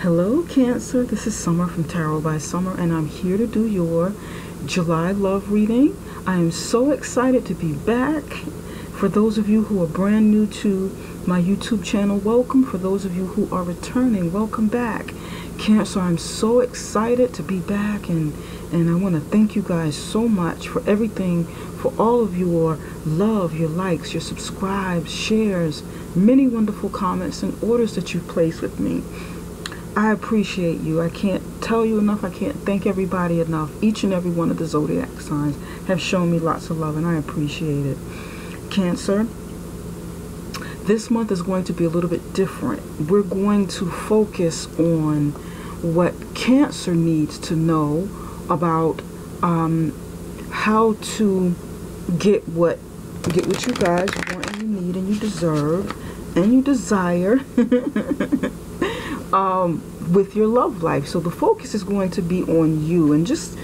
Hello Cancer, this is Summer from Tarot by Summer, and I'm here to do your July love reading. I am so excited to be back. For those of you who are brand new to my YouTube channel, welcome. For those of you who are returning, welcome back. Cancer, I'm so excited to be back, and I want to thank you guys so much for everything, for all of your love, your likes, your subscribes, shares, many wonderful comments and orders that you've placed with me. I appreciate you. I can't tell you enough. I can't thank everybody enough. Each and every one of the zodiac signs have shown me lots of love, and I appreciate it. Cancer, this month is going to be a little bit different. We're going to focus on what Cancer needs to know about how to get what you guys want and you need and you deserve and you desire with your love life. So the focus is going to be on you and just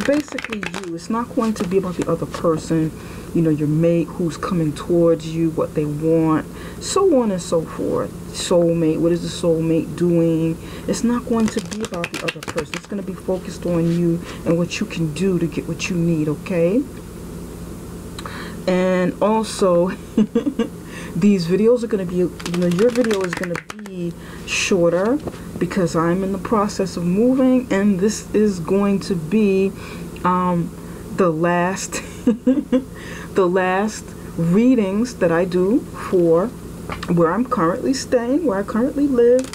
basically you. It's not going to be about the other person, you know, your mate who's coming towards you, what they want, so on and so forth. Soulmate, what is the soulmate doing? It's not going to be about the other person. It's going to be focused on you and what you can do to get what you need, okay? And also these videos are going to be, you know, your video is going to be shorter because I'm in the process of moving, and this is going to be the last the last readings that I do for where I'm currently staying, where I currently live,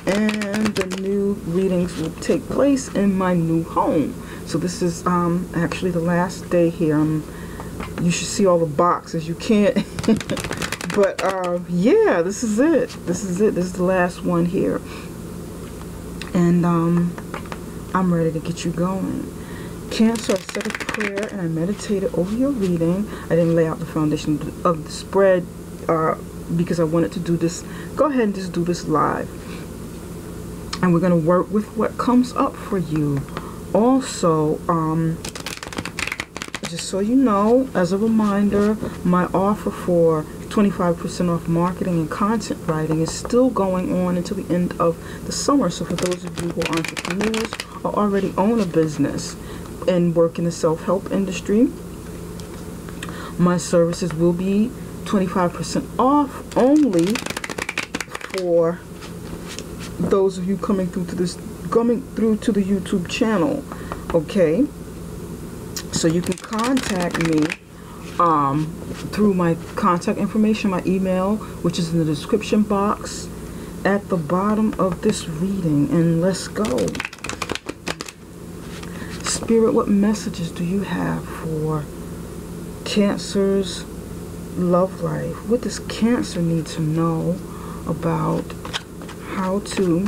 and the new readings will take place in my new home. So this is actually the last day here. You should see all the boxes. You can't but yeah, this is it. This is the last one here, and I'm ready to get you going. Cancer, I said a prayer and I meditated over your reading. I didn't lay out the foundation of the spread because I wanted to do this. Go ahead and just do this live, and we're going to work with what comes up for you. Also, just so you know, as a reminder, my offer for 25% off marketing and content writing is still going on until the end of the summer. So for those of you who are entrepreneurs or already own a business and work in the self-help industry, my services will be 25% off only for those of you coming through to the YouTube channel. Okay, so you can contact me through my contact information, my email, which is in the description box at the bottom of this reading. And let's go. Spirit, what messages do you have for Cancer's love life? What does Cancer need to know about how to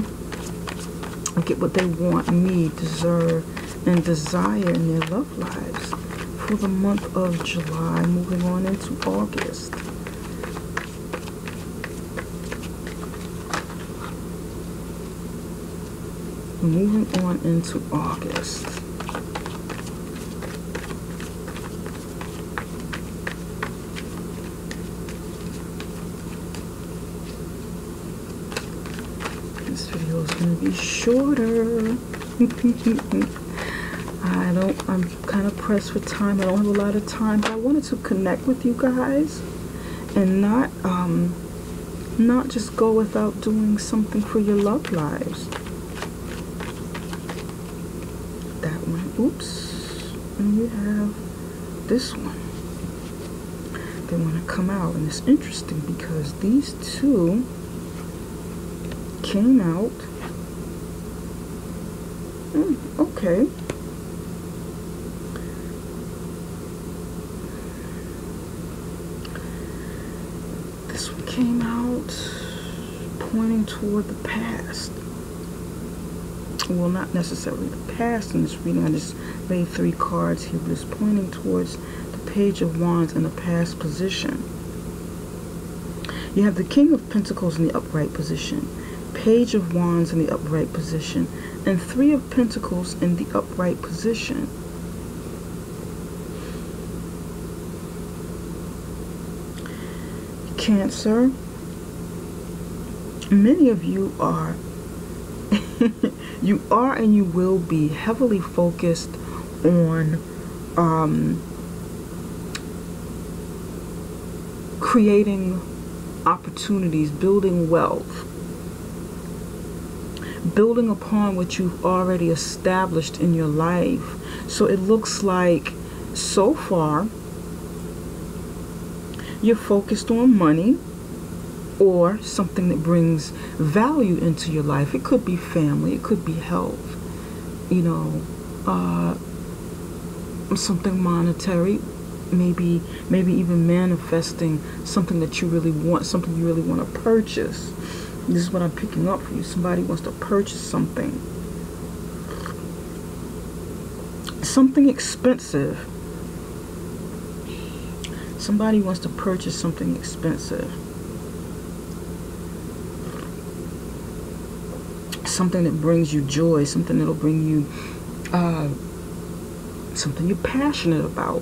get what they want, need, deserve, and desire in their love lives for the month of July, moving on into August? Moving on into August. This video is going to be shorter. I'm kind of pressed for time. I don't have a lot of time, but I wanted to connect with you guys and not just go without doing something for your love lives. That one, oops, and you have this one. They want to come out, and it's interesting because these two came out. Okay. This one came out pointing toward the past. Well, not necessarily the past in this reading. I just laid 3 cards here, but it's pointing towards the Page of Wands in the past position. You have the King of Pentacles in the upright position, Page of Wands in the upright position, and 3 of Pentacles in the upright position. Cancer, many of you are You are and you will be heavily focused on creating opportunities, building wealth, building upon what you've already established in your life. So it looks like so far you're focused on money or something that brings value into your life. It could be family, it could be health, you know, something monetary, maybe even manifesting something that you really want, something you really want to purchase. This is what I'm picking up for you. Somebody wants to purchase something expensive. Somebody wants to purchase something expensive, something that brings you joy, something that'll bring you something you're passionate about.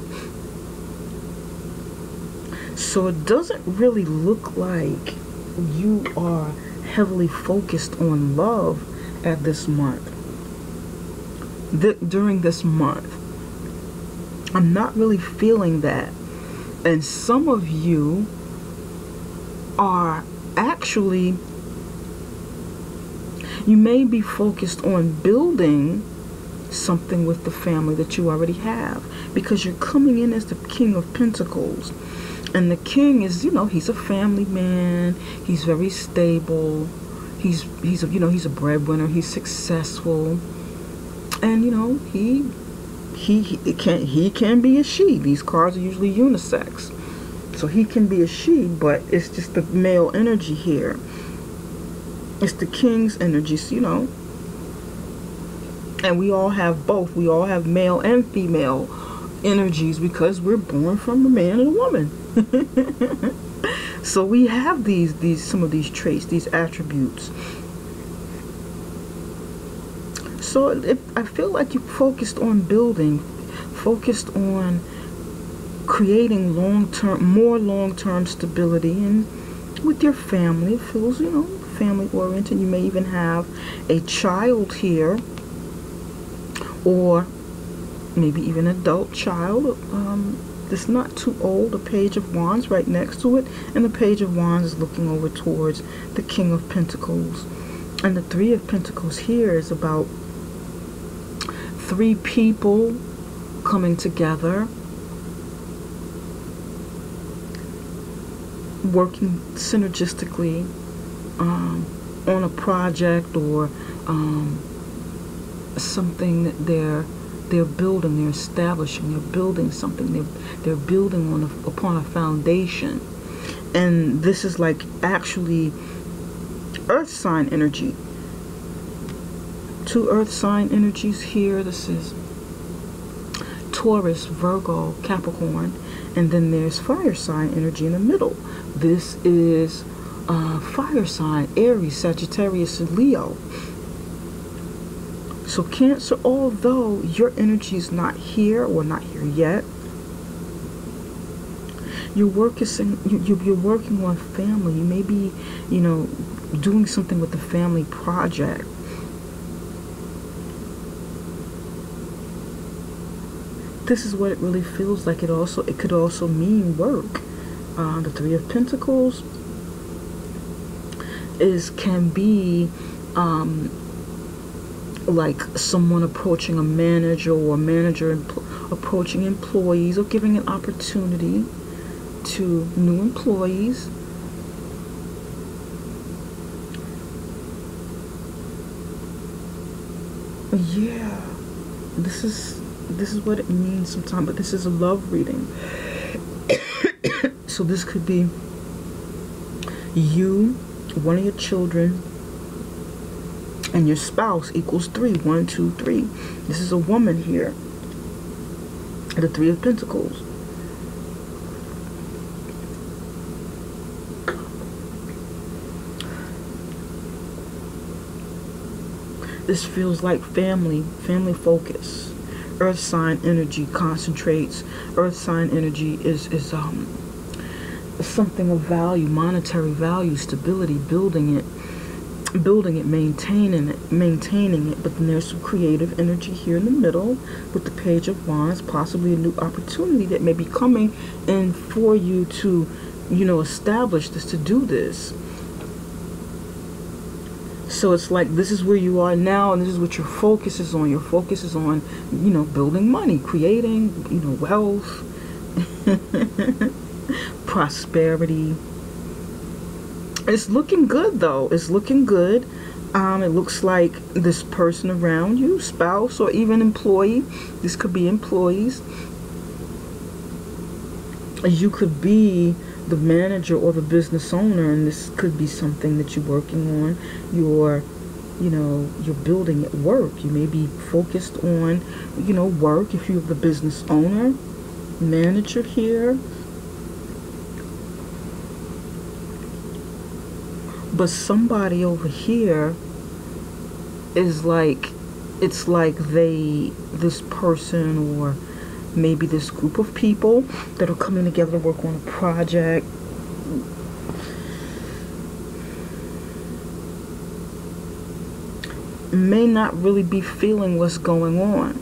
So it doesn't really look like you are heavily focused on love at this month. During this month, I'm not really feeling that. And some of you are actually, you may be focused on building something with the family that you already have, because you're coming in as the King of Pentacles. And the king is, you know, he's a family man. He's very stable. He's a breadwinner. He's successful. And, you know, he can be a she. These cards are usually unisex. So he can be a she, but it's just the male energy here. It's the king's energy, so, you know. And we all have both. We all have male and female energies because we're born from a man and a woman. So we have some of these traits, these attributes. So I feel like you're focused on building, focused on creating more long-term stability, and with your family. It feels, you know, family oriented. You may even have a child here, or maybe even an adult child that's not too old. A Page of Wands right next to it, and the Page of Wands is looking over towards the King of Pentacles. And the Three of Pentacles here is about three people coming together, working synergistically on a project or something that they're building, they're establishing, they're building something, they're building upon a foundation. And this is like actually earth sign energy. Two earth sign energies here. This is Taurus, Virgo, Capricorn, and then there's fire sign energy in the middle. This is fire sign, Aries, Sagittarius, and Leo. So Cancer, although your energy is not here or not here yet, you're working on family. You may be, you know, doing something with the family project. This is what it really feels like. It could also mean work. The Three of Pentacles can be like someone approaching a manager, or a manager approaching employees, or giving an opportunity to new employees. Yeah, this is what it means sometimes, but this is a love reading. So this could be you, one of your children, and your spouse equals 3. 1, 2, 3. This is a woman here. The Three of Pentacles. This feels like family focus. Earth sign energy concentrates. Earth sign energy is something of value, monetary value, stability, building it. building it, maintaining it. But then there's some creative energy here in the middle with the Page of Wands, possibly a new opportunity that may be coming in for you to, you know, establish this, to do this. So it's like this is where you are now, and this is what your focus is on. Your focus is on, you know, building money, creating, you know, wealth, prosperity. It's looking good though. It's looking good. It looks like this person around you, spouse or even employee, this could be employees. You could be the manager or the business owner, and this could be something that you're working on. You're building at work. You may be focused on, you know, work if you're the business owner, manager here. But somebody over here is like, it's like this person or maybe this group of people that are coming together to work on a project. May not really be feeling what's going on.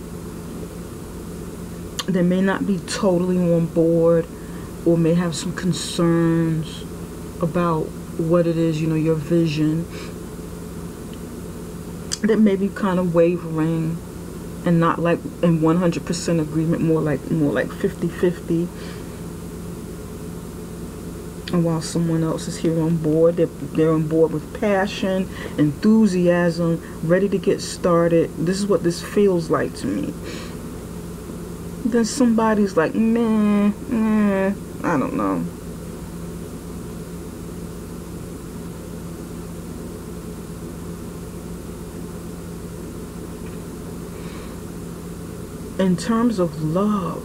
They may not be totally on board, or may have some concerns about what it is, you know, your vision, that may be kind of wavering and not like in 100% agreement, more like 50-50. And while someone else is here on board, they're on board with passion, enthusiasm, ready to get started. This is what this feels like to me. Then somebody's like, meh, I don't know. In terms of love,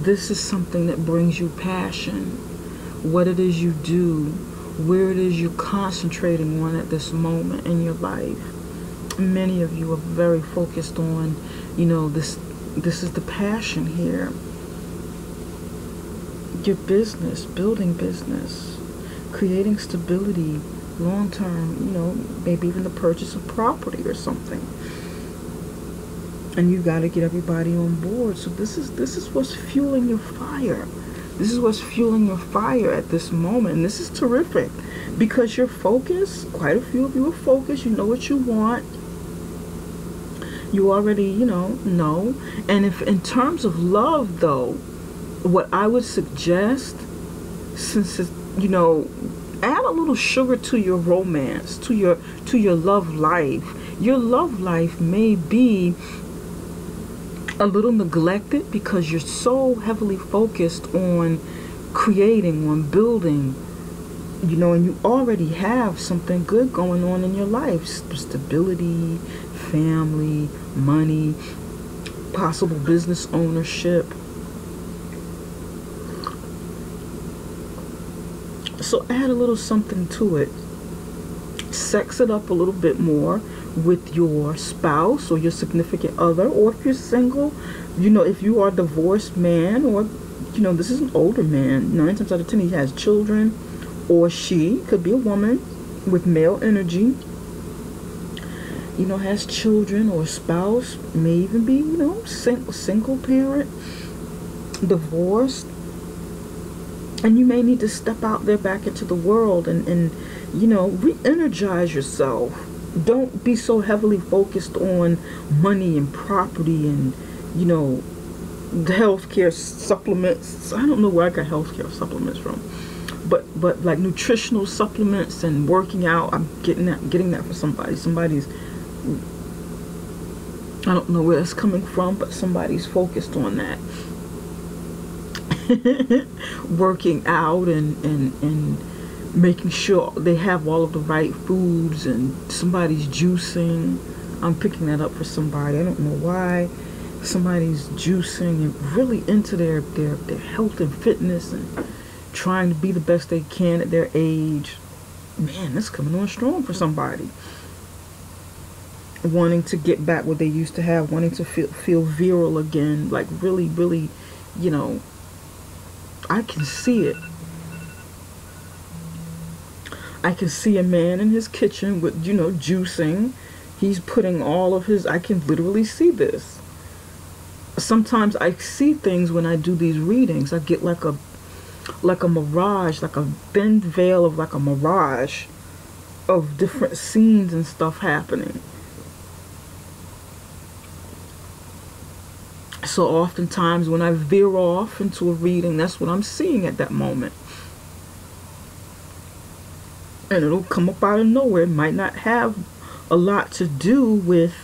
this is something that brings you passion. What it is you do, where it is you're concentrating on at this moment in your life. Many of you are very focused on, you know, this is the passion here. Your business, building business, creating stability, long term, you know, maybe even the purchase of property or something. And you got to get everybody on board. So this is what's fueling your fire. This is what's fueling your fire at this moment. And this is terrific because you're focused. Quite a few of you are focused. You know what you want. You already, you know. And if in terms of love, though, what I would suggest, since it's, you know, add a little sugar to your romance, to your love life. Your love life may be a little neglected because you're so heavily focused on creating, on building, you know, and you already have something good going on in your life. Stability, family, money, possible business ownership. So add a little something to it. Sex it up a little bit more with your spouse or your significant other, or if you're single, you know, if you are a divorced man, or, you know, this is an older man, 9 times out of 10 he has children, or she could be a woman with male energy, you know, has children, or a spouse, may even be, you know, single parent, divorced. And you may need to step out there back into the world and you know, re-energize yourself. Don't be so heavily focused on money and property and, you know, the healthcare supplements. I don't know where I got healthcare supplements from. But like nutritional supplements and working out, I'm getting that for somebody. Somebody's, I don't know where it's coming from, but somebody's focused on that. Working out and making sure they have all of the right foods, and somebody's juicing. I'm picking that up for somebody. I don't know why. Somebody's juicing and really into their health and fitness and trying to be the best they can at their age. Man, that's coming on strong for somebody. Wanting to get back what they used to have, wanting to feel virile again, like really, really, you know, I can see it. I can see a man in his kitchen with, juicing. He's putting all of his, I can literally see this. Sometimes I see things when I do these readings. I get like a mirage, like a thin veil of like a mirage of different scenes and stuff happening. So oftentimes when I veer off into a reading, that's what I'm seeing at that moment. And it'll come up out of nowhere. It might not have a lot to do with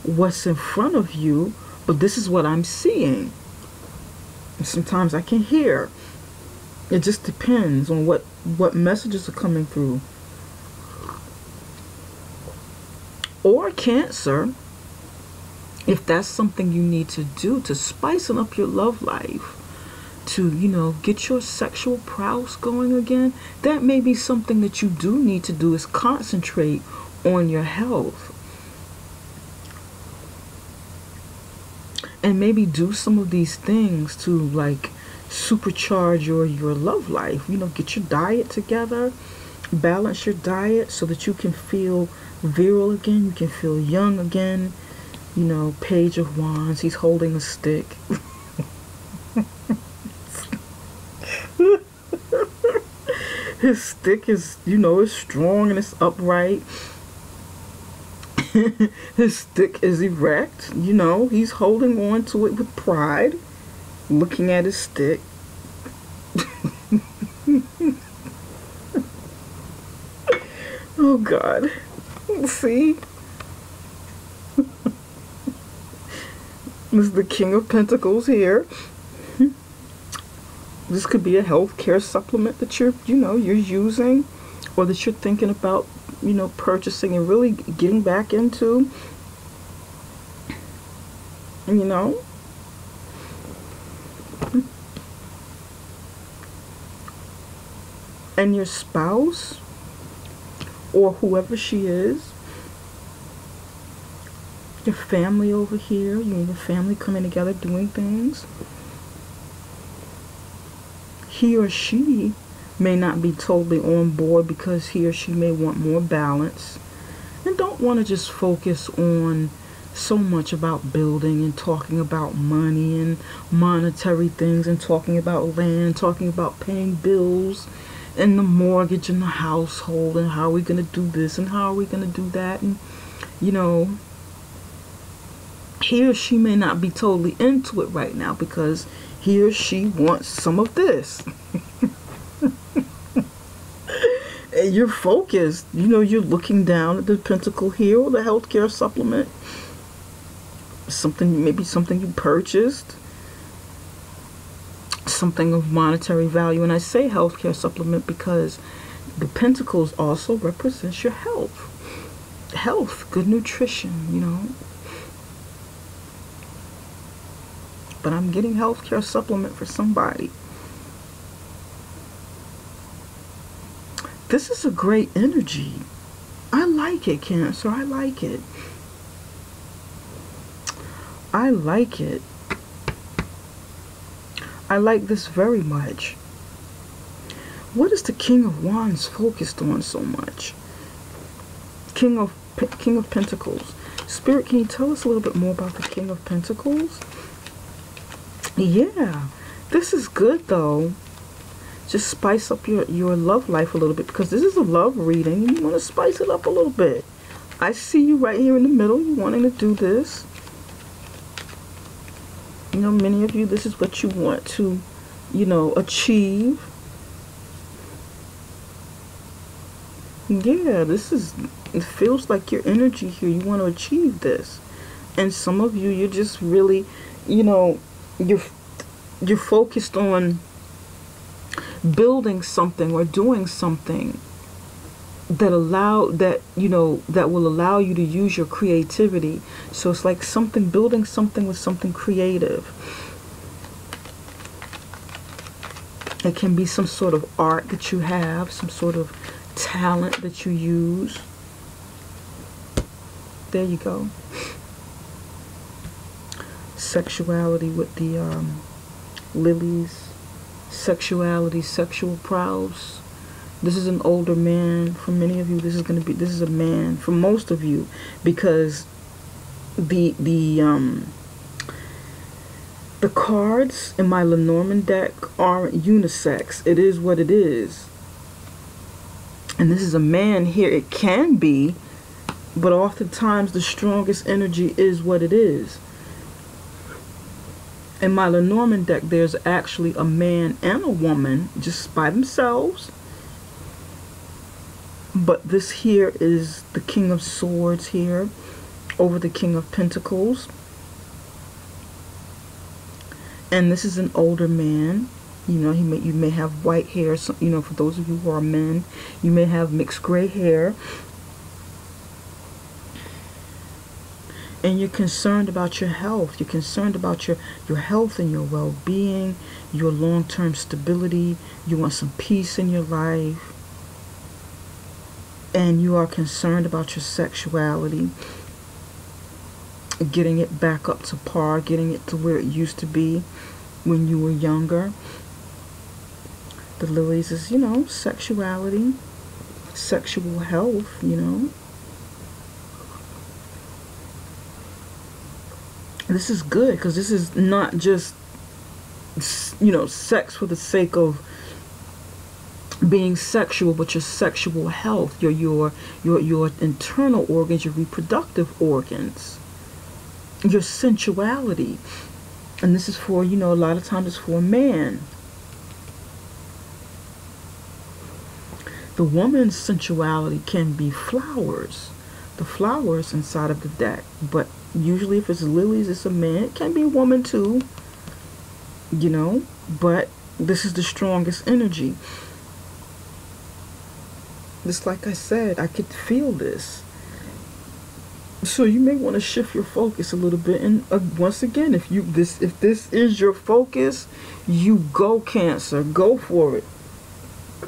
what's in front of you, but this is what I'm seeing. And sometimes I can hear. It just depends on what messages are coming through. Or Cancer, if that's something you need to do to spicing up your love life, to, get your sexual prowess going again, that may be something that you do need to do, is concentrate on your health. And maybe do some of these things to like supercharge your love life. Get your diet together, balance your diet so that you can feel virile again, you can feel young again. Page of Wands, he's holding a stick. His stick is, is strong and it's upright. His stick is erect. He's holding on to it with pride, looking at his stick. Oh God. See? This is the King of Pentacles here. This could be a healthcare supplement that you're using, or that you're thinking about, purchasing and really getting back into. And your spouse, or whoever she is, your family over here, you and your family coming together doing things. He or she may not be totally on board because he or she may want more balance and don't want to just focus on so much about building and talking about money and monetary things and talking about land, talking about paying bills and the mortgage and the household and how are we going to do this and how are we going to do that. And he or she may not be totally into it right now because he or she wants some of this. And you're focused. You're looking down at the pentacle here, or the healthcare supplement. Maybe something you purchased. Something of monetary value. And I say healthcare supplement because the pentacles also represents your health. Health, good nutrition, But I'm getting healthcare supplement for somebody. This is a great energy. I like it, Cancer. I like it. I like it. I like this very much. What is the King of Wands focused on so much? King of Pentacles. Spirit, can you tell us a little bit more about the King of Pentacles? Yeah, this is good though. Just spice up your love life a little bit, because this is a love reading and you want to spice it up a little bit. I see you right here in the middle. You wanting to do this. Many of you, this is what you want to, achieve. Yeah, it feels like your energy here. You want to achieve this. And some of you, you're just really, you're focused on building something or doing something that will allow you to use your creativity. So it's like building something with something creative. It can be some sort of art that you have, some sort of talent that you use. There you go. Sexuality with the lilies. Sexuality, sexual prowess. This is an older man. For many of you, this is a man. For most of you, because the cards in my Lenormand deck aren't unisex. It is what it is. And this is a man here. It can be, but oftentimes the strongest energy is what it is. In my Lenormand deck, there's actually a man and a woman just by themselves. But this here is the King of Swords here over the King of Pentacles. And this is an older man. You know, you may have white hair. So, you know, for those of you who are men, you may have mixed gray hair. And you're concerned about your health. You're concerned about your health and your well-being, your long-term stability. You want some peace in your life. And you are concerned about your sexuality, getting it back up to par, getting it to where it used to be when you were younger. The lilies is, you know, sexuality, sexual health, you know. This is good because this is not just, you know, sex for the sake of being sexual, but your sexual health, your internal organs, your reproductive organs, your sensuality. And this is for, you know, a lot of times it's for a man. The woman's sensuality can be flowers, the flowers inside of the deck, but usually if it's lilies, it's a man. It can be a woman too, you know, but this is the strongest energy. Just like I said, I could feel this. So you may want to shift your focus a little bit. And once again, if this is your focus, you go Cancer. Go for it.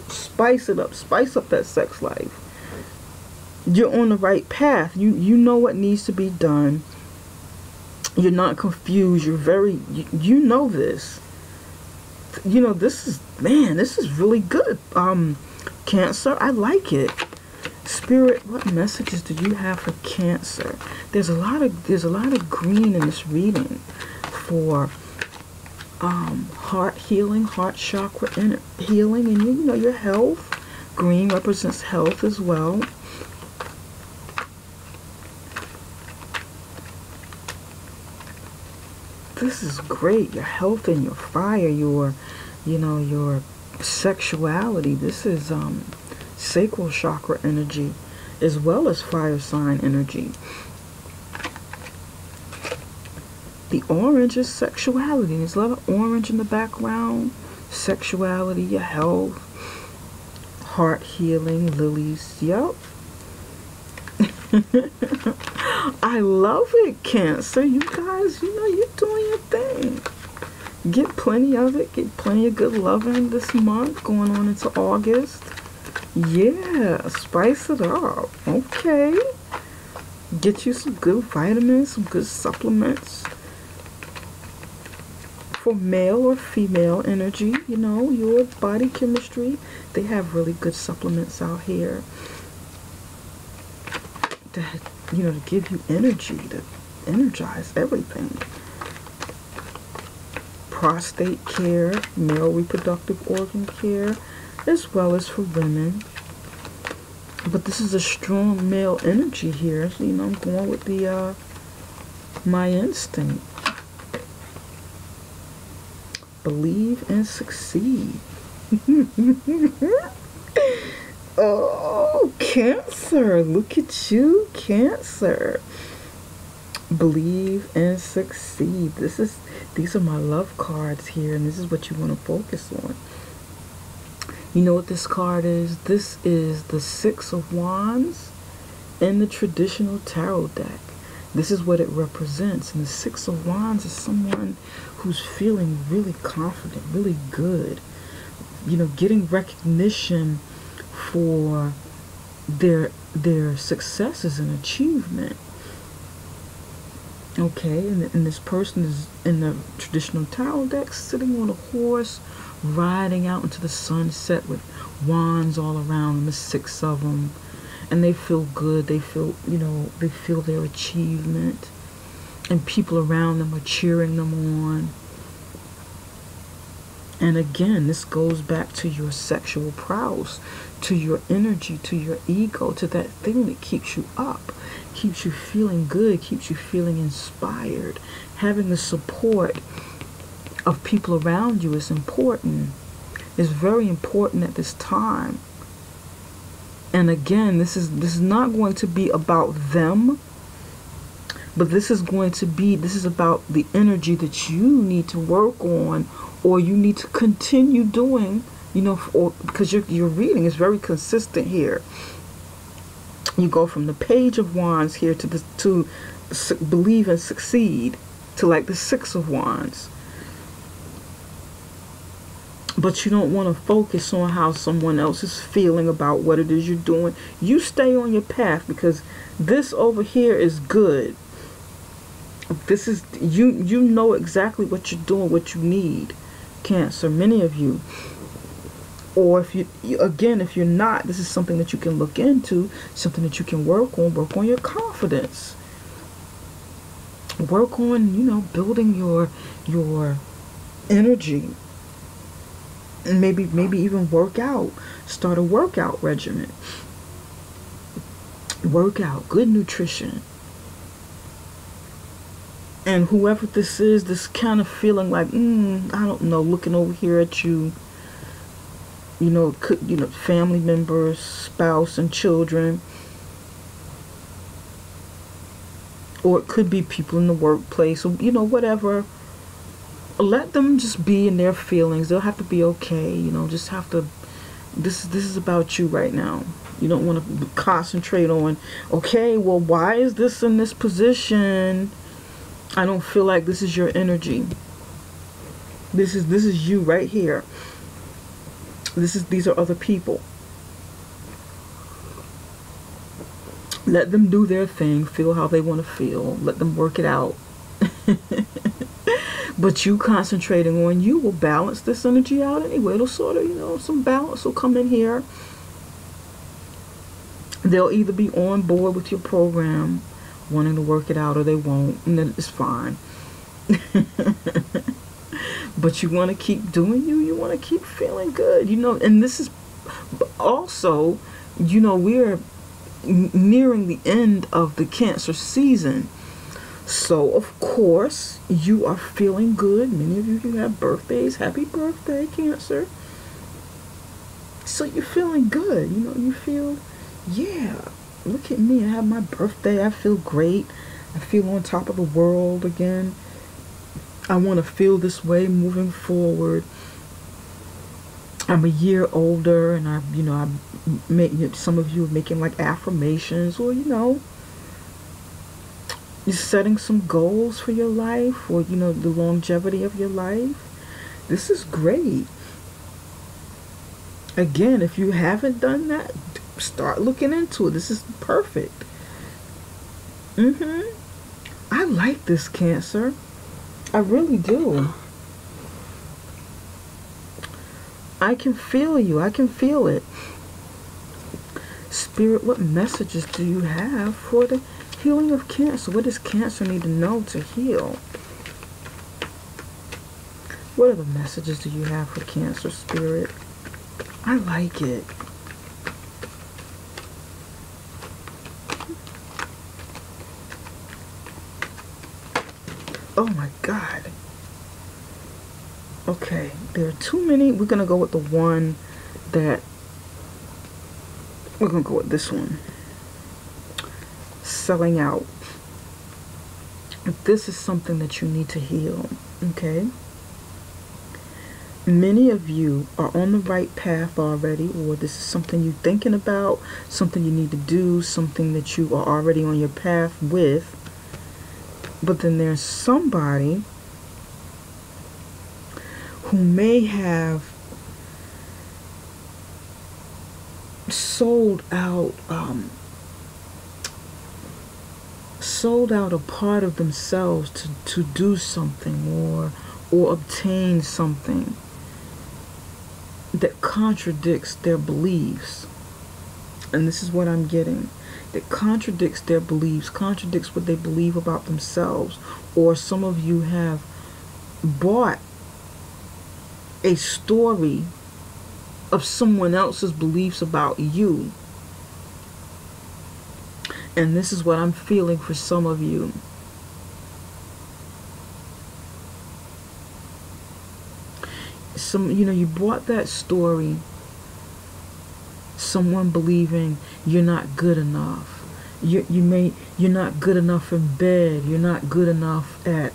Spice it up. Spice up that sex life. You're on the right path. You know what needs to be done. You're not confused. You're very, you know this. You know, this is really good. Cancer, I like it. Spirit, what messages do you have for Cancer? There's a lot of green in this reading for heart healing, heart chakra healing, and you know, your health. Green represents health as well. This is great. Your health and your fire, your sexuality. This is sacral chakra energy as well as fire sign energy. The orange is sexuality. There's a lot of orange in the background. Sexuality, your health, heart healing, lilies. Yep. I love it, Cancer. You guys, you know, you're doing your thing. Get plenty of it. Get plenty of good loving this month, going on into August. Yeah, spice it up. Okay. Get you some good vitamins, some good supplements. For male or female energy, you know, your body chemistry, they have really good supplements out here to, you know, to give you energy, to energize everything. Prostate care, male reproductive organ care, as well as for women. But this is a strong male energy here. So, you know, I'm going with the my instinct. Believe and succeed. Oh, Cancer. Look at you, Cancer. Believe and succeed. These are my love cards here, and this is what you want to focus on. You know what this card is? This is the Six of Wands in the traditional tarot deck. This is what it represents. And the Six of Wands is someone who's feeling really confident, really good. You know, getting recognition for their successes and achievement. Okay, and this person is in the traditional tarot deck, sitting on a horse, riding out into the sunset with wands all around them, the 6 of them, and they feel good. They feel, they feel their achievement, and people around them are cheering them on. And again, this goes back to your sexual prowess, to your energy, to your ego, to that thing that keeps you up, keeps you feeling good, keeps you feeling inspired. Having the support of people around you is important. It's very important at this time. And again, this is not going to be about them, but this is about the energy that you need to work on, or you need to continue doing, because your reading is very consistent here. You go from the Page of Wands here to believe and succeed, to like the 6 of Wands. But you don't want to focus on how someone else is feeling about what it is you're doing. You stay on your path, because this over here is good. This is, you know exactly what you're doing, what you need, Cancer, many of you. Or if you're not, this is something that you can look into, something that you can work on your confidence. Work on, building your energy. And maybe even work out. Start a workout regimen. Workout, good nutrition. And whoever this is, this kind of feeling like, I don't know, looking over here at you, family members, spouse and children. Or it could be people in the workplace, or, whatever. Let them just be in their feelings. They'll have to be okay, just have to, this is about you right now. You don't want to concentrate on, okay, well, why is this in this position? I don't feel like this is your energy. This is you right here. These are other people. Let them do their thing, feel how they want to feel. Let them work it out. But you concentrating on you will balance this energy out anyway. It'll sort of, some balance will come in here. They'll either be on board with your program, wanting to work it out, or they won't, and then it's fine. But you want to keep doing you want to keep feeling good, and this is also, we're nearing the end of the Cancer season. So, of course, you are feeling good. Many of you have birthdays. Happy birthday, Cancer. So you're feeling good. You feel, yeah, look at me. I have my birthday. I feel great. I feel on top of the world again. I want to feel this way moving forward. I'm a year older, and some of you are making like affirmations, or you're setting some goals for your life, or the longevity of your life. This is great. Again, if you haven't done that, start looking into it. This is perfect. I like this, Cancer. I really do. I can feel you. I can feel it. Spirit, what messages do you have for the healing of Cancer? What does Cancer need to know to heal? What other messages do you have for Cancer, Spirit? I like it. Oh my God. Okay, there are too many. We're going to go with the one that... We're going to go with this one. Selling out. If this is something that you need to heal, okay? Many of you are on the right path already, or this is something you're thinking about, something you need to do, something that you are already on your path with. But then there's somebody who may have sold out a part of themselves to do something or obtain something. that contradicts their beliefs. And this is what I'm getting. That contradicts their beliefs, contradicts what they believe about themselves. Or some of you have bought a story of someone else's beliefs about you. And this is what I'm feeling for some of you. You bought that story, someone believing you're not good enough. You're not good enough in bed. You're not good enough at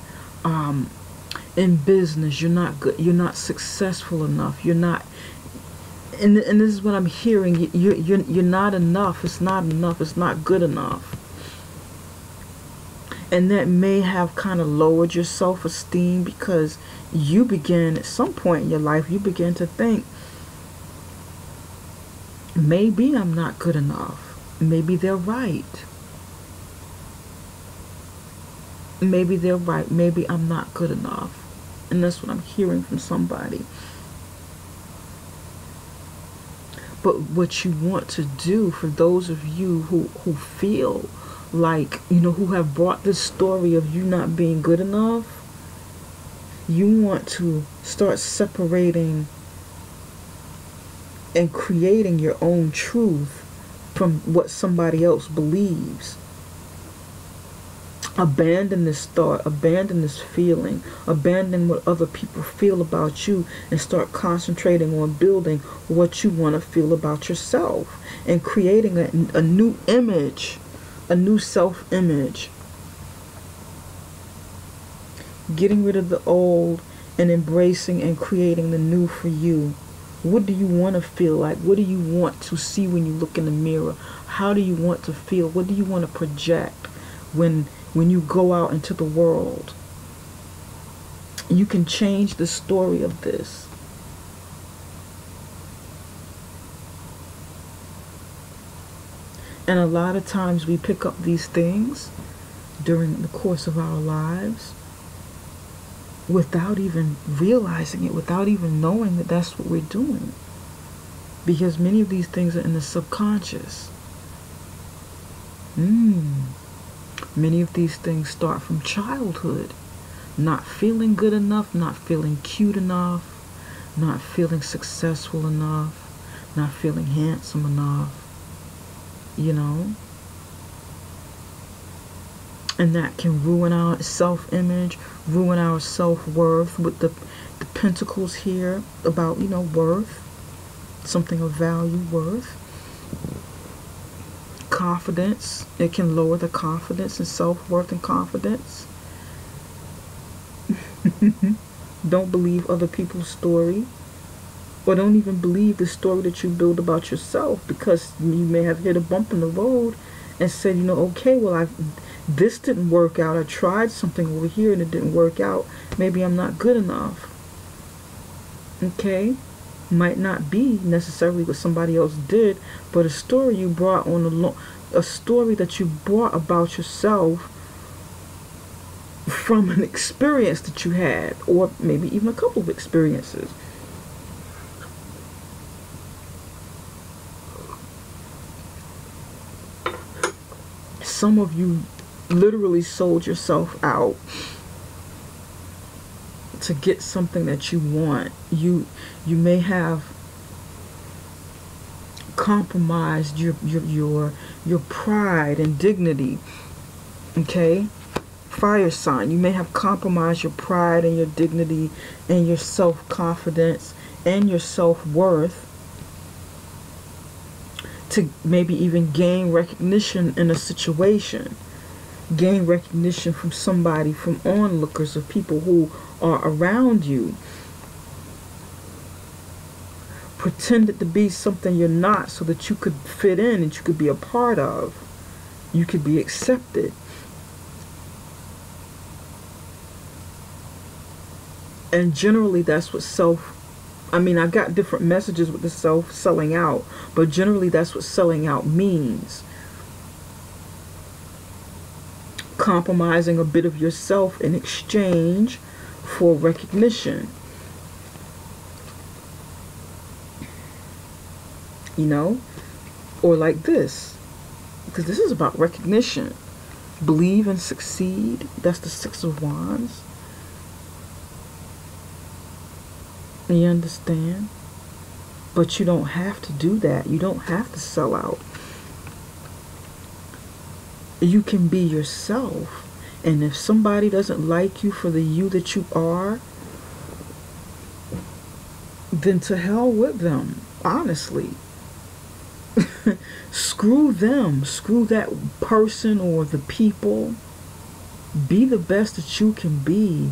in business. You're not successful enough. You're not. And this is what I'm hearing. You're not enough. It's not enough. It's not good enough. And that may have kind of lowered your self-esteem, because you began, at some point in your life, you began to think, maybe I'm not good enough. Maybe they're right. Maybe they're right. Maybe I'm not good enough. And that's what I'm hearing from somebody. But what you want to do, for those of you who feel like, who have brought this story of you not being good enough, you want to start separating and creating your own truth from what somebody else believes. Abandon this thought, abandon this feeling, abandon what other people feel about you, and start concentrating on building what you want to feel about yourself, and creating a new image, a new self-image. Getting rid of the old and embracing and creating the new for you. What do you want to feel like? What do you want to see when you look in the mirror? How do you want to feel? What do you want to project when you go out into the world? You can change the story of this. And a lot of times we pick up these things during the course of our lives without even realizing it, without even knowing that that's what we're doing. Because many of these things are in the subconscious. Many of these things start from childhood. Not feeling good enough, not feeling cute enough, not feeling successful enough, not feeling handsome enough. And that can ruin our self-image, ruin our self-worth, with the pentacles here about, worth, something of value, worth. Confidence, it can lower the confidence and self-worth and confidence. Don't believe other people's story, or don't even believe the story that you build about yourself, because you may have hit a bump in the road and said, okay, well, this didn't work out. I tried something over here and it didn't work out. Maybe I'm not good enough. Okay? Might not be necessarily what somebody else did, but a story you brought on a story that you brought about yourself from an experience that you had, or maybe even a couple of experiences. Some of you literally sold yourself out to get something that you want. You may have compromised your pride and dignity. Okay? Fire sign. You may have compromised your pride and your dignity and your self-confidence and your self-worth to maybe even gain recognition in a situation. Gain recognition from somebody, from onlookers, of people who are around you. Pretended to be something you're not so that you could fit in and you could be a part of. You could be accepted. And generally that's what I got different messages with the selling out, but generally that's what selling out means. Compromising a bit of yourself in exchange for recognition. you know, or like this, because this is about recognition. Believe and succeed. That's the Six of Wands. You understand? But you don't have to do that. You don't have to sell out. You can be yourself. And if somebody doesn't like you for the you that you are, then to hell with them, honestly. Screw them. Screw that person or the people. Be the best that you can be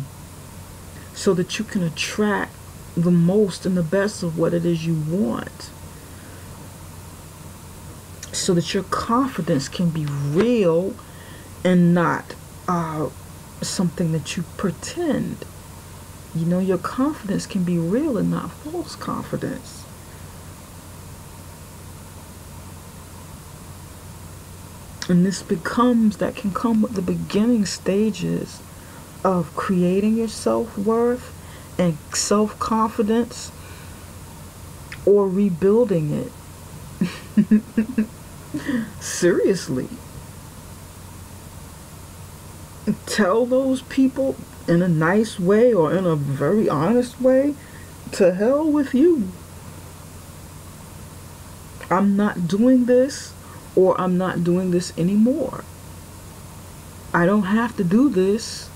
so that you can attract the most and the best of what it is you want. So that your confidence can be real and not something that you pretend. You know, your confidence can be real and not false confidence. And this that can come with the beginning stages of creating your self-worth and self-confidence, or rebuilding it. Seriously. Tell those people in a nice way or in a very honest way, to hell with you. I'm not doing this, or I'm not doing this anymore. I don't have to do this.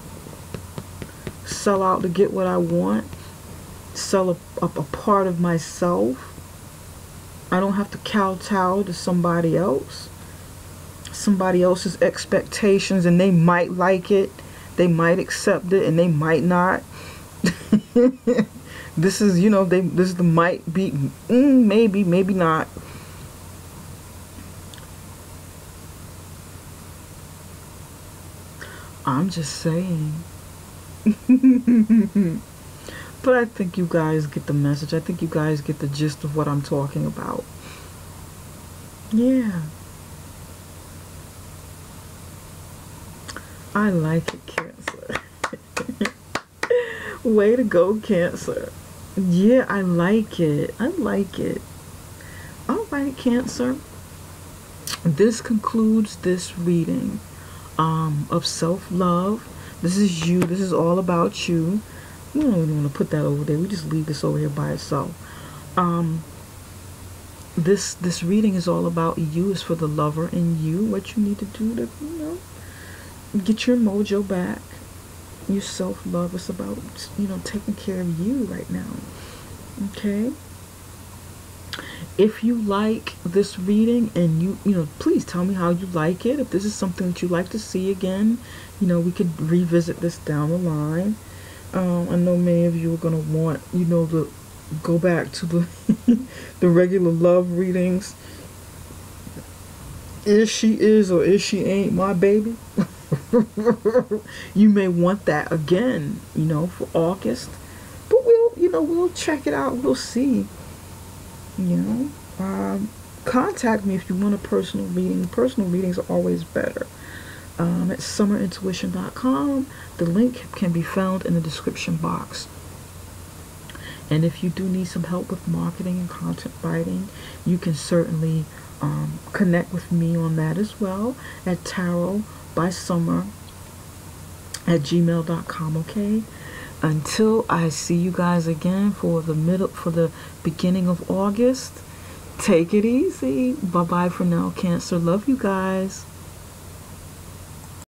Sell out to get what I want. Sell a part of myself. I don't have to kowtow to somebody else. Somebody else's expectations, and they might like it, they might accept it, and they might not. This is, you know, this is the might be, maybe, maybe not. I'm just saying. But I think you guys get the message. I think you guys get the gist of what I'm talking about. Yeah. I like it, Cancer. Way to go, Cancer. Yeah, I like it. I like it. Alright, Cancer. This concludes this reading of self-love. This is you. This is all about you. We don't even want to put that over there. We just leave this over here by itself. This reading is all about you. It's for the lover in you. What you need to do to, you know, get your mojo back. Your self-love. It's about, you know, taking care of you right now. Okay? If you like this reading, and you know, please tell me how you like it. If this is something that you'd like to see again, you know, we could revisit this down the line. I know many of you are going to want, you know, to go back to the the regular love readings. Is she is or is she ain't my baby? You may want that again, you know, for August. But we'll check it out. We'll see. You know, contact me if you want a personal reading. Personal readings are always better. At summerintuition.com. The link can be found in the description box. And if you do need some help with marketing and content writing, you can certainly connect with me on that as well at tarotbysummer@gmail.com. Okay. Until I see you guys again for the beginning of August, take it easy. Bye bye for now, Cancer. Love you guys.